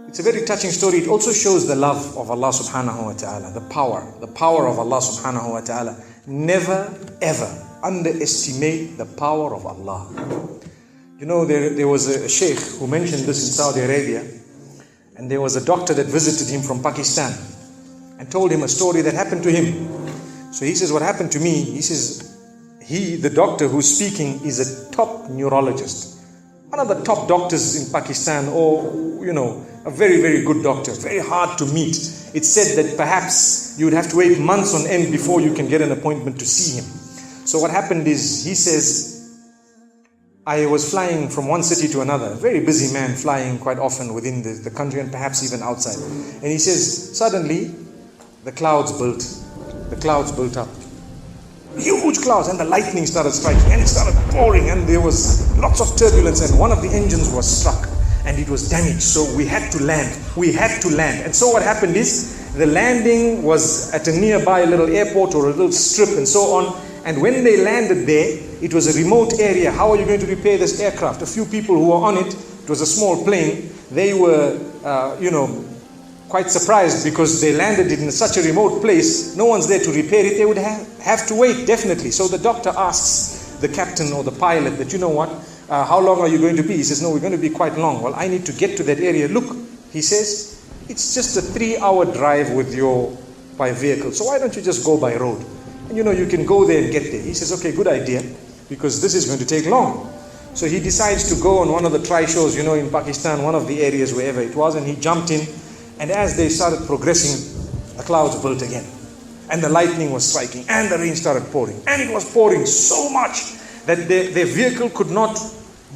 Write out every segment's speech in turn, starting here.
It's a very touching story. It also shows the love of Allah subhanahu wa ta'ala, the power of Allah subhanahu wa ta'ala. Never ever underestimate the power of Allah. You know, there was a sheikh who mentioned this in Saudi Arabia, and there was a doctor that visited him from Pakistan and told him a story that happened to him. So he says, what happened to me? He says, the doctor who's speaking is a top neurologist, one of the top doctors in Pakistan, or, you know, a very, very good doctor, very hard to meet. It's said that perhaps you would have to wait months on end before you can get an appointment to see him. So what happened is, he says, I was flying from one city to another, a very busy man, flying quite often within the country and perhaps even outside. And he says, suddenly the clouds built up. Huge clouds, and the lightning started striking, and it started pouring, and there was lots of turbulence, and one of the engines was struck and it was damaged. So we had to land. And so what happened is, the landing was at a nearby little airport or a little strip and so on. And when they landed there, it was a remote area. How are you going to repair this aircraft? A few people who were on it, it was a small plane, they were, quite surprised because they landed it in such a remote place. No one's there to repair it. They would have to wait, definitely. So the doctor asks the captain or the pilot that, you know what, how long are you going to be? He says, no, we're going to be quite long. Well, I need to get to that area. Look, he says, it's just a 3-hour drive by vehicle. So why don't you just go by road? And you know, you can go there and get there. He says, okay, good idea, because this is going to take long. So he decides to go on one of the tri-shows, you know, in Pakistan, one of the areas, wherever it was, and he jumped in. And as they started progressing, the clouds built again. And the lightning was striking, and the rain started pouring. And it was pouring so much that their vehicle could not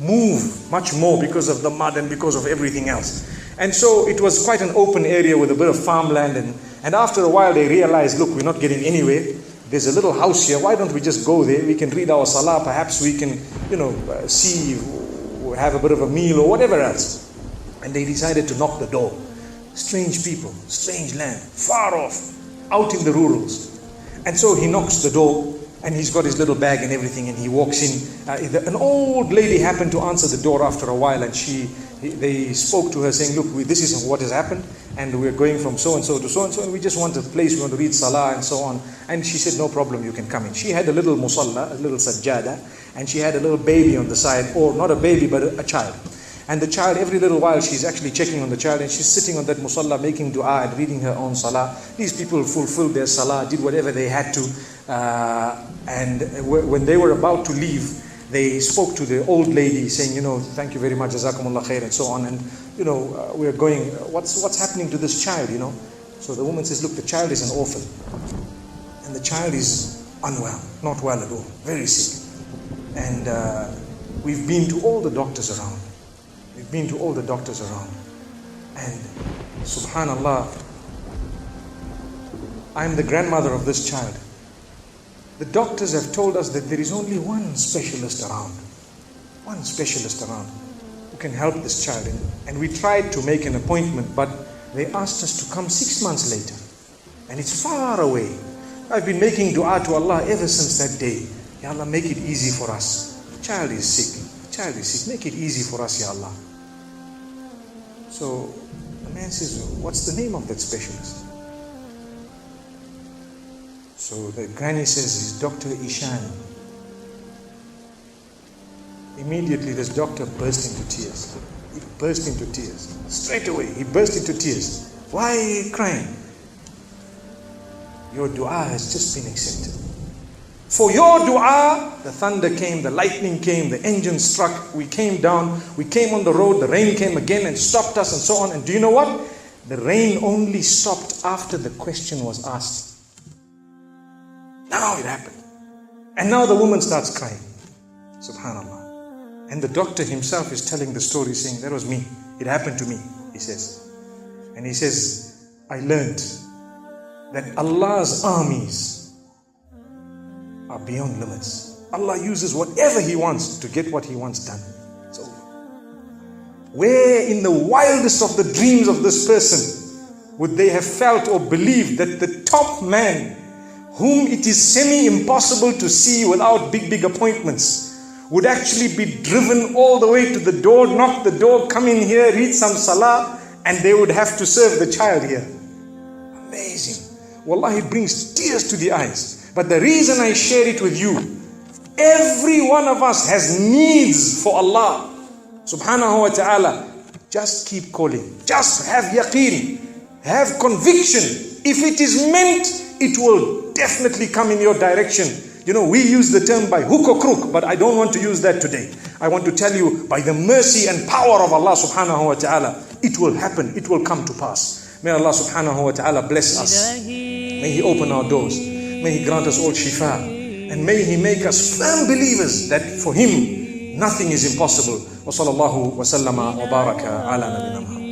move much more because of the mud and because of everything else. And so it was quite an open area with a bit of farmland. And after a while they realized, look, we're not getting anywhere. There's a little house here. Why don't we just go there? We can read our salah. Perhaps we can, see, have a bit of a meal or whatever else. And they decided to knock the door. Strange people, strange land, far off, out in the rurals. And so he knocks the door, and he's got his little bag and everything, and he walks in. An old lady happened to answer the door after a while, and they spoke to her saying, look, this is what has happened, and we're going from so-and-so to so-and-so, and we just want a place, we want to read salah and so on. And she said, no problem, you can come in. She had a little musalla, a little sajjada, and she had a little baby on the side, or not a baby, but a child. And the child, every little while, she's actually checking on the child, and she's sitting on that musalla, making dua and reading her own salah. These people fulfilled their salah, did whatever they had to. And when they were about to leave, they spoke to the old lady saying, thank you very much, jazakumullah khair, and so on. And, we're going, what's happening to this child, So the woman says, look, the child is an orphan. And the child is unwell, not well at all, very sick. And we've been to all the doctors around. And subhanallah, I'm the grandmother of this child. The doctors have told us that there is only one specialist around who can help this child. And we tried to make an appointment, but they asked us to come 6 months later. And it's far away. I've been making dua to Allah ever since that day. Ya Allah, make it easy for us. The child is sick. Make it easy for us, Ya Allah. So the man says, what's the name of that specialist? So the granny says, it's Dr. Ishan. Immediately this doctor burst into tears. He burst into tears. Straight away, he burst into tears. Why are you crying? Your dua has just been accepted. For your dua, the thunder came, the lightning came, the engine struck, we came down, we came on the road, the rain came again and stopped us and so on. And do you know what? The rain only stopped after the question was asked. Now it happened. And now the woman starts crying. Subhanallah. And the doctor himself is telling the story, saying, that was me. It happened to me, he says. And he says, I learned that Allah's armies are beyond limits. Allah uses whatever He wants to get what He wants done. So, where in the wildest of the dreams of this person would they have felt or believed that the top man, whom it is semi-impossible to see without big appointments, would actually be driven all the way to the door, knock the door, come in here, read some salah, and they would have to serve the child here. Amazing. Wallahi, it brings tears to the eyes. But the reason I share it with you, every one of us has needs for Allah subhanahu wa ta'ala. Just keep calling. Just have yaqeen. Have conviction. If it is meant, it will definitely come in your direction. You know, we use the term by hook or crook, but I don't want to use that today. I want to tell you, by the mercy and power of Allah subhanahu wa ta'ala, it will happen. It will come to pass. May Allah subhanahu wa ta'ala bless us. May He open our doors. May He grant us all shifa. And may He make us firm believers that for Him, nothing is impossible. Wa sallallahu wa sallama wa baraka ala nabina Muhammad.